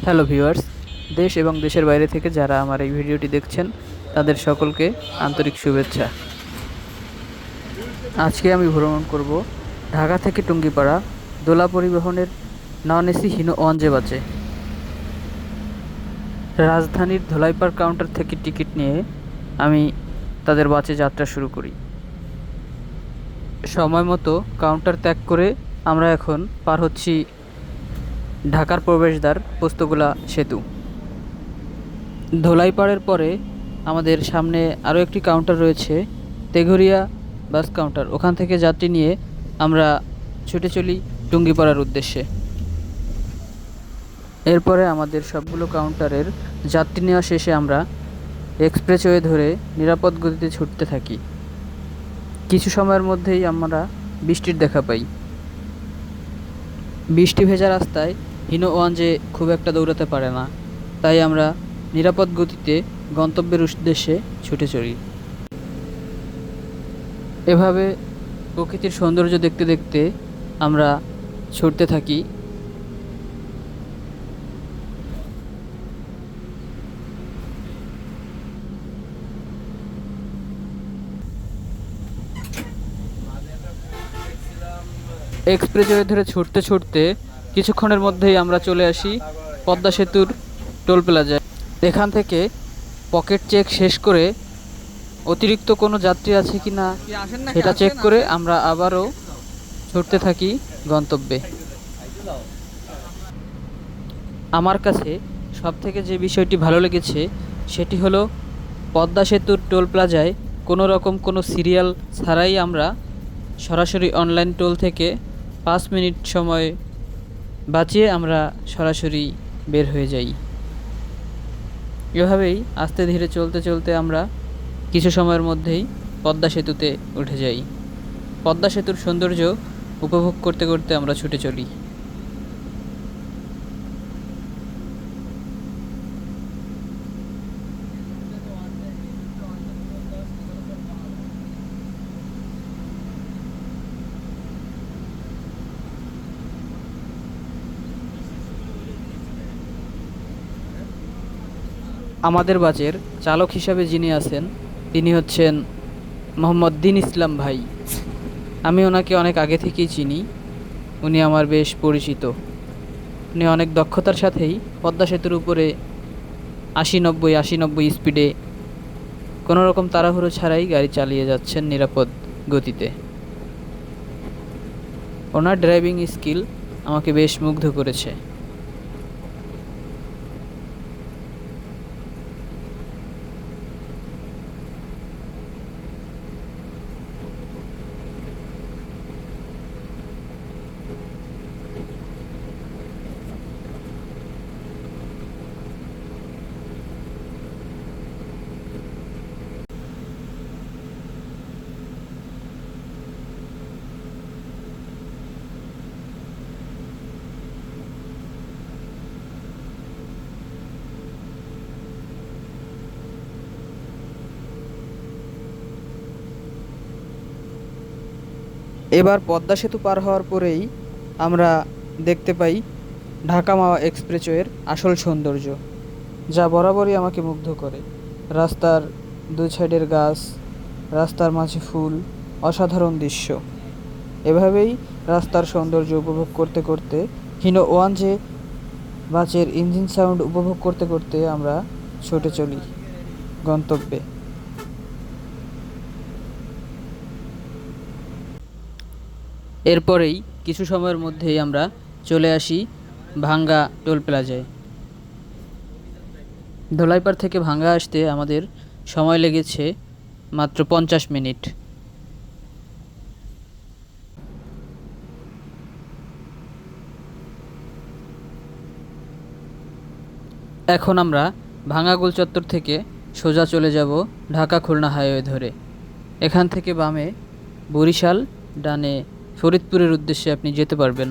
Hello viewers, দেশ এবং দেশের বাইরে থেকে যারা আমার এই ভিডিওটি দেখছেন তাদের সকলকে আন্তরিক শুভেচ্ছা। আজকে আমি ভ্রমণ করব ঢাকা থেকে টুঙ্গিপাড়া দোলা পরিবহনের নন এসি হিনো ওয়ানজে বাসে। রাজধানীর ধোলাইপাড় কাউন্টার থেকে টিকিট নিয়ে আমি তাদের বাসে যাত্রা শুরু করি। সময় মতো কাউন্টার ত্যাগ করে আমরা এখন পার হচ্ছি ঢাকার প্রবেশদ্বার পোস্তগোলা সেতু। ধোলাইপাড়ের পরে আমাদের সামনে আরও একটি কাউন্টার রয়েছে, তেঘরিয়া বাস কাউন্টার। ওখান থেকে যাত্রী নিয়ে আমরা ছুটে চলি টুঙ্গিপাড়ার উদ্দেশ্যে। এরপরে আমাদের সবগুলো কাউন্টারের যাত্রী নেওয়া শেষে আমরা এক্সপ্রেসওয়ে ধরে নিরাপদ গতিতে ছুটতে থাকি। কিছু সময়ের মধ্যেই আমরা বৃষ্টির দেখা পাই। বৃষ্টি ভেজা রাস্তায় হিনো ওয়ানজে খুব একটা দৌড়াতে পারে না, তাই আমরা নিরাপদ গতিতে গন্তব্যের উদ্দেশ্যে ছুটে চলি। এভাবে প্রকৃতির সৌন্দর্য দেখতে দেখতে আমরা ছুটতে থাকি। এক্সপ্রেসওয়ে ধরে ছুটতে ছুটতে কিছুক্ষণের মধ্যেই আমরা চলে আসি পদ্মা সেতুর টোল প্লাজায়। এখান থেকে পকেট চেক শেষ করে অতিরিক্ত কোনো যাত্রী আছে কি না সেটা চেক করে আমরা আবারও ছুটতে থাকি গন্তব্যে। আমার কাছে সবথেকে যে বিষয়টি ভালো লেগেছে সেটি হলো পদ্মা সেতুর টোল প্লাজায় কোনো রকম কোনো সিরিয়াল ছাড়াই আমরা সরাসরি অনলাইন টোল থেকে 5 মিনিট সময় বাঁচিয়ে আমরা সরাসরি বের হয়ে যাই। এভাবেই আস্তে ধীরে চলতে চলতে আমরা কিছু সময়ের মধ্যেই পদ্মা সেতুতে উঠে যাই। পদ্মা সেতুর সৌন্দর্য উপভোগ করতে করতে আমরা ছুটে চলি। আমাদের বাসের চালক হিসাবে যিনি আছেন তিনি হচ্ছেন মোহাম্মদ দিন ইসলাম ভাই। আমি ওনাকে অনেক আগে থেকেই চিনি, উনি আমার বেশ পরিচিত। উনি অনেক দক্ষতার সাথেই পদ্মা সেতুর উপরে 80-90 স্পিডে কোনো রকম তাড়াহুড়ো ছাড়াই গাড়ি চালিয়ে যাচ্ছেন নিরাপদ গতিতে। ওনার ড্রাইভিং স্কিল আমাকে বেশ মুগ্ধ করেছে। এবার পদ্মা সেতু পার হওয়ার পরেই আমরা দেখতে পাই ঢাকা মাওয়া এক্সপ্রেসওয়ের আসল সৌন্দর্য, যা বরাবরই আমাকে মুগ্ধ করে। রাস্তার দুই সাইডের গাছ, রাস্তার মাঝে ফুল, অসাধারণ দৃশ্য। এভাবেই রাস্তার সৌন্দর্য উপভোগ করতে করতে হিনো ওয়ানজে বাসের ইঞ্জিন সাউন্ড উপভোগ করতে করতে আমরা ছুটে চলি গন্তব্যে। এরপরেই কিছু সময়ের মধ্যেই আমরা চলে আসি ভাঙ্গা টোল প্লাজায়। ধোলাইপাড় থেকে ভাঙ্গা আসতে আমাদের সময় লেগেছে মাত্র 50 মিনিট। এখন আমরা ভাঙ্গা গোল চত্বর থেকে সোজা চলে যাব ঢাকা খুলনা হাইওয়ে ধরে। এখান থেকে বামে বরিশাল, ডানে ফরিদপুরের উদ্দেশ্যে আপনি যেতে পারবেন।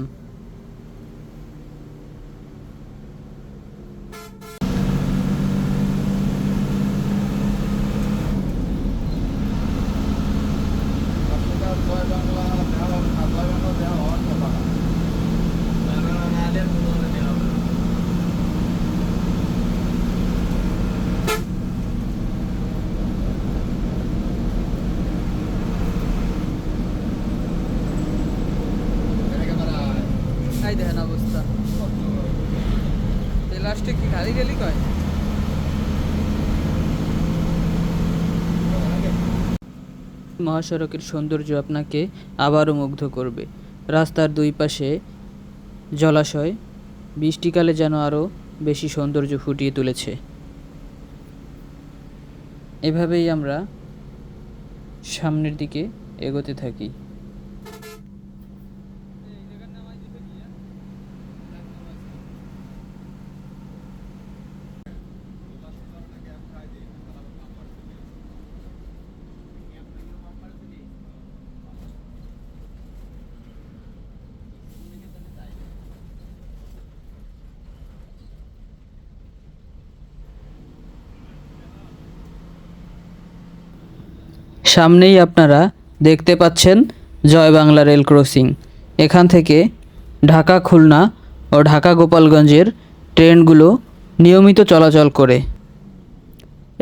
লাস্টে কি খালি গেলি কয়? মহাসড়কের সৌন্দর্য আপনাকে আবারও মুগ্ধ করবে। রাস্তার দুই পাশে জলাশয় বৃষ্টিকালে যেন আরও বেশি সৌন্দর্য ফুটিয়ে তুলেছে। এভাবেই আমরা সামনের দিকে এগোতে থাকি। সামনেই আপনারা দেখতে পাচ্ছেন জয় বাংলা রেল ক্রসিং। এখান থেকে ঢাকা খুলনা ও ঢাকা গোপালগঞ্জের ট্রেনগুলো নিয়মিত চলাচল করে।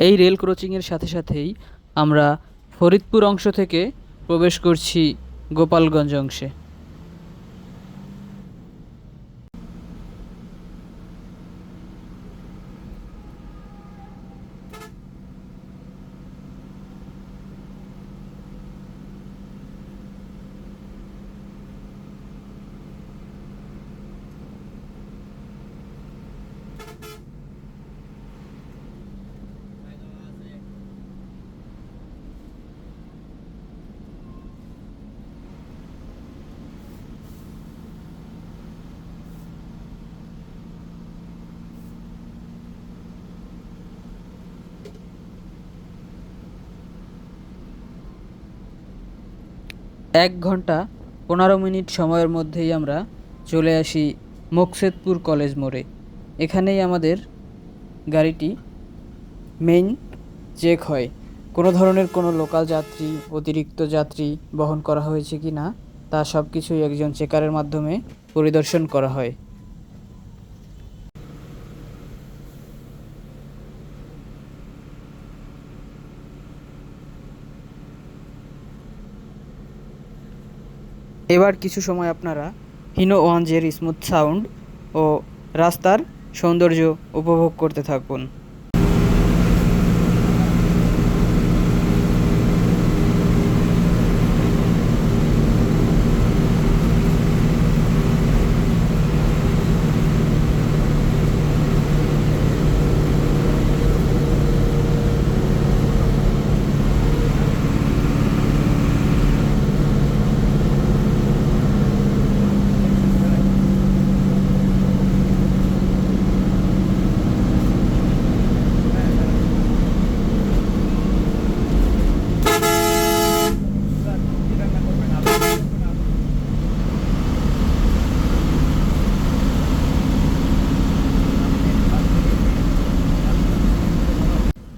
এই রেল ক্রসিংয়ের সাথে সাথেই আমরা ফরিদপুর অংশ থেকে প্রবেশ করছি গোপালগঞ্জ অংশে। এক ঘন্টা 15 মিনিট সময়ের মধ্যেই আমরা চলে আসি মোকসেদপুর কলেজ মোড়ে। এখানেই আমাদের গাড়িটি মেইন চেক হয়, কোনো ধরনের কোনো লোকাল যাত্রী, অতিরিক্ত যাত্রী বহন করা হয়েছে কি না তা সব কিছুই একজন চেকারের মাধ্যমে পরিদর্শন করা হয়। এবার কিছু সময় আপনারা হিনো ওয়ানজের স্মুথ সাউন্ড ও রাস্তার সৌন্দর্য উপভোগ করতে থাকুন।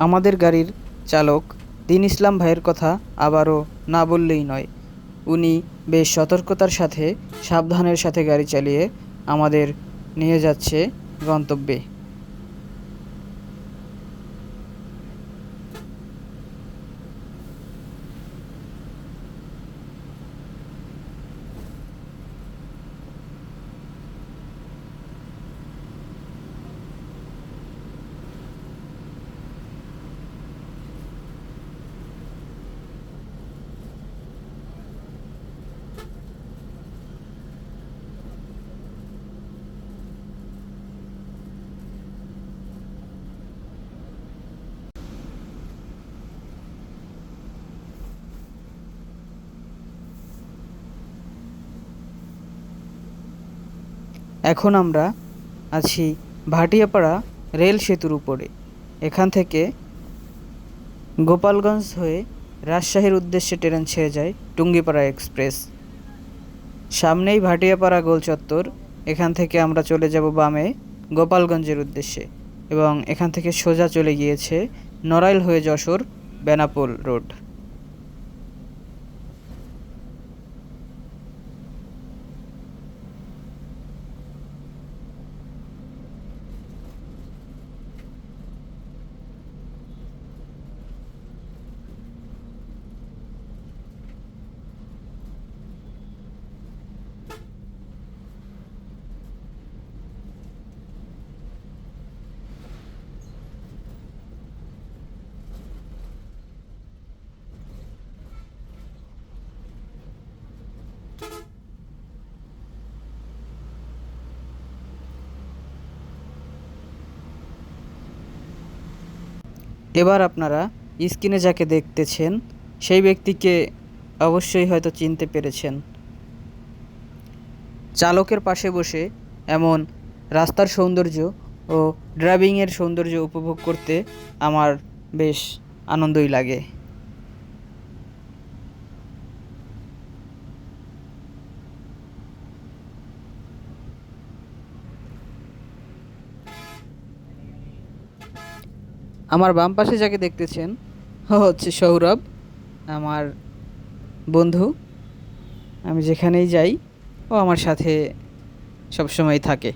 আমাদের গাড়ির চালক দীন ইসলাম ভাইয়ের কথা আবারও না বললেই নয়। উনি বেশ সতর্কতার সাথে সাবধানের সাথে গাড়ি চালিয়ে আমাদের নিয়ে যাচ্ছে গন্তব্যে। এখন আমরা আছি ভাটিয়াপাড়া রেল সেতুর উপরে। এখান থেকে গোপালগঞ্জ হয়ে রাজশাহীর উদ্দেশ্যে ট্রেন ছেড়ে যায় টুঙ্গিপাড়া এক্সপ্রেস। সামনেই ভাটিয়াপাড়া গোল চত্বর। এখান থেকে আমরা চলে যাব বামে গোপালগঞ্জের উদ্দেশ্যে এবং এখান থেকে সোজা চলে গিয়েছে নড়াইল হয়ে যশোর বেনাপোল রোড। এবার আপনারা স্ক্রিনে যাকে দেখতেছেন সেই ব্যক্তিকে অবশ্যই হয়তো চিনতে পেরেছেন। চালকের পাশে বসে এমন রাস্তার সৌন্দর্য ও ড্রাইভিংয়ের সৌন্দর্য উপভোগ করতে আমার বেশ আনন্দই লাগে। আমার বাম পাশে যাকে দেখতেছেন ও হচ্ছে সৌরভ, আমার বন্ধু। আমি যেখানেই যাই ও আমার সাথে সবসময় থাকে।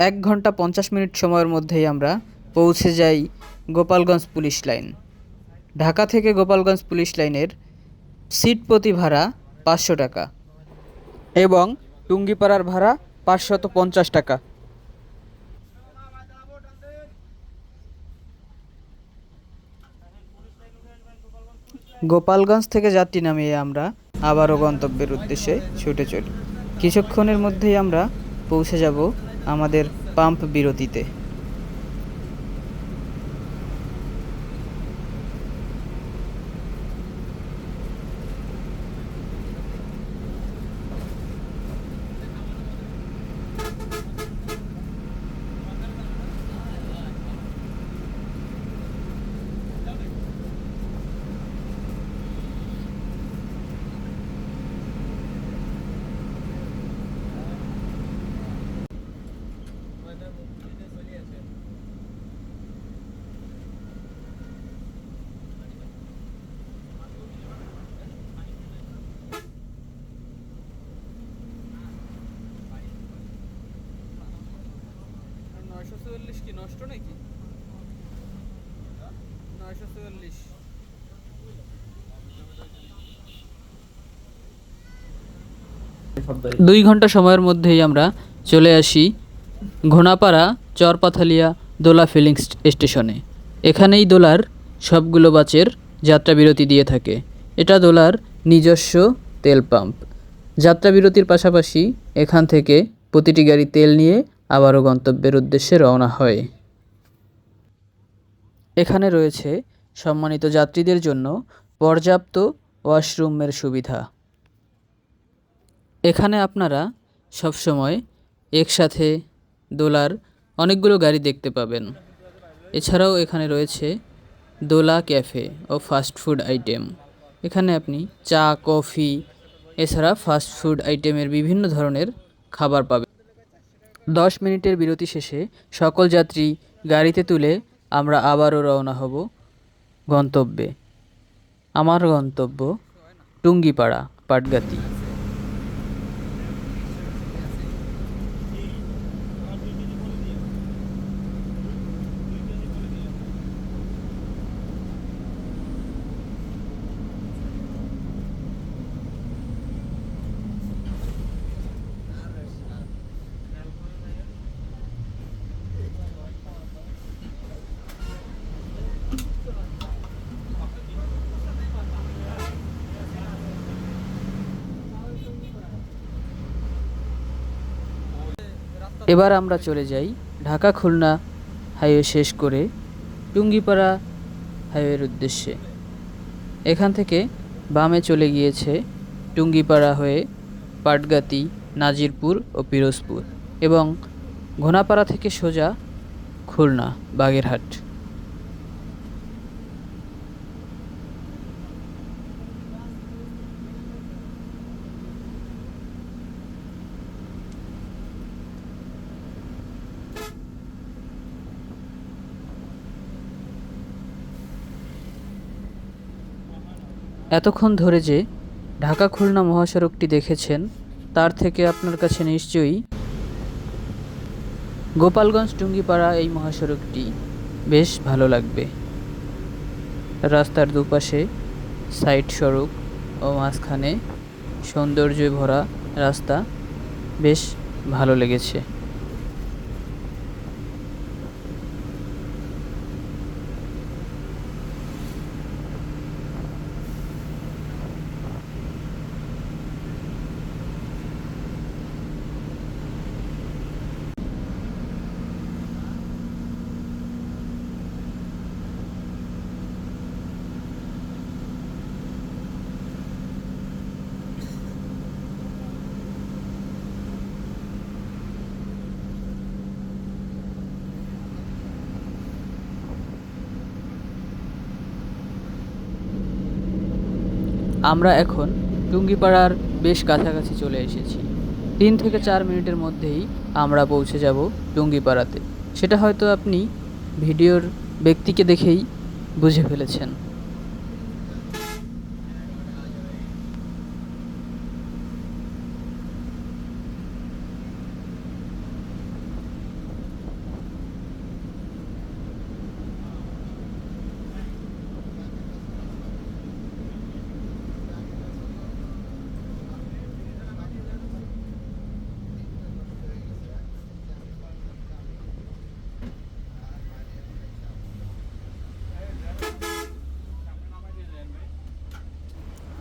1 ঘন্টা 50 মিনিট সময়ের মধ্যেই আমরা পৌঁছে যাই গোপালগঞ্জ পুলিশ লাইন। ঢাকা থেকে গোপালগঞ্জ পুলিশ লাইনের সিট প্রতি ভাড়া 500 টাকা এবং টুঙ্গিপাড়ার ভাড়া 550 টাকা। গোপালগঞ্জ থেকে যাত্রী নামিয়ে আমরা আবারও গন্তব্যের উদ্দেশ্যে ছুটে চলি। কিছুক্ষণের মধ্যেই আমরা পৌঁছে যাব আমাদের পাম্প বিরতিতে। কি নষ্ট নাকি? 944। দুই ঘন্টা সময়ের মধ্যেই আমরা চলে আসি ঘোনাপাড়া চরপাথালিয়া দোলা ফিলিং স্টেশনে। এখানেই দোলার সবগুলো বাসের যাত্রা বিরতি দিয়ে থাকে। এটা দোলার নিজস্ব তেল পাম্প। যাত্রা বিরতির পাশাপাশি এখান থেকে প্রতিটি গাড়ি তেল নিয়ে আবারও গন্তব্যের উদ্দেশ্যে রওনা হয়। এখানে রয়েছে সম্মানিত যাত্রীদের জন্য পর্যাপ্ত ওয়াশরুমের সুবিধা। এখানে আপনারা সবসময় একসাথে দোলার অনেকগুলো গাড়ি দেখতে পাবেন। এছাড়াও এখানে রয়েছে দোলা ক্যাফে ও ফাস্ট ফুড আইটেম। এখানে আপনি চা, কফি এছাড়া ফাস্ট ফুড আইটেমের বিভিন্ন ধরনের খাবার পাবেন। 10 মিনিটের বিরতি শেষে সকল যাত্রী গাড়িতে তুলে আমরা আবারও রওনা হব গন্তব্যে। আমার গন্তব্য টুঙ্গিপাড়া, পাটগাতি। এবার আমরা চলে যাই ঢাকা খুলনা হাইওয়ে শেষ করে টুঙ্গিপাড়া হাইওয়ের উদ্দেশ্যে। এখান থেকে বামে চলে গিয়েছে টুঙ্গিপাড়া হয়ে পাটগাতি, নাজিরপুর ও পিরোজপুর এবং ঘোনাপাড়া থেকে সোজা খুলনা বাগেরহাট। এতক্ষণ ধরে যে ঢাকা খুলনা মহাসড়কটি দেখেছেন তার থেকে আপনার কাছে নিশ্চয়ই গোপালগঞ্জ টুঙ্গিপাড়া এই মহাসড়কটি বেশ ভালো লাগবে। রাস্তার দুপাশে সাইড সড়ক ও মাঝখানে সৌন্দর্যে ভরা রাস্তা বেশ ভালো লেগেছে। আমরা এখন টুঙ্গিপাড়ার বেশ কাছাকাছি চলে এসেছি। 3 থেকে 4 মিনিটের মধ্যেই আমরা পৌঁছে যাব টুঙ্গিপাড়াতে। সেটা হয়তো আপনি ভিডিওর ব্যক্তিকে দেখেই বুঝে ফেলেছেন।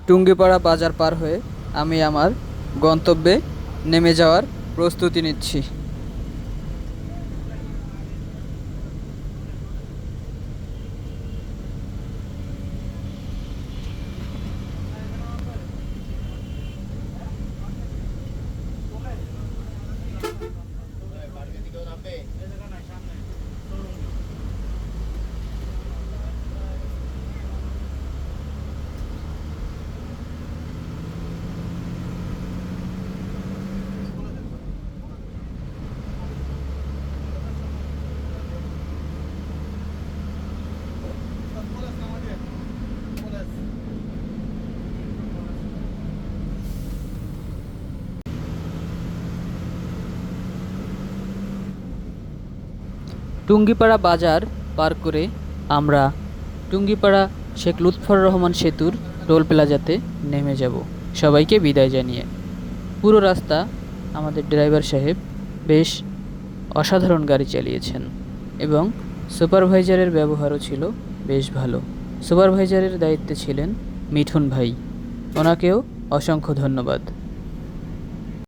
টুঙ্গিপাড়া বাজার পার হয়ে আমি আমার গন্তব্যে নেমে যাওয়ার প্রস্তুতি নিচ্ছি। টুঙ্গিপাড়া বাজার পার করে আমরা টুঙ্গিপাড়া শেখ লুৎফর রহমান সেতুর টোল প্লাজাতে নেমে যাব সবাইকে বিদায় জানিয়ে। পুরো রাস্তা আমাদের ড্রাইভার সাহেব বেশ অসাধারণ গাড়ি চালিয়েছেন এবং সুপারভাইজারের ব্যবহারও ছিল বেশ ভালো। সুপারভাইজারের দায়িত্বে ছিলেন মিঠুন ভাই, ওনাকেও অসংখ্য ধন্যবাদ।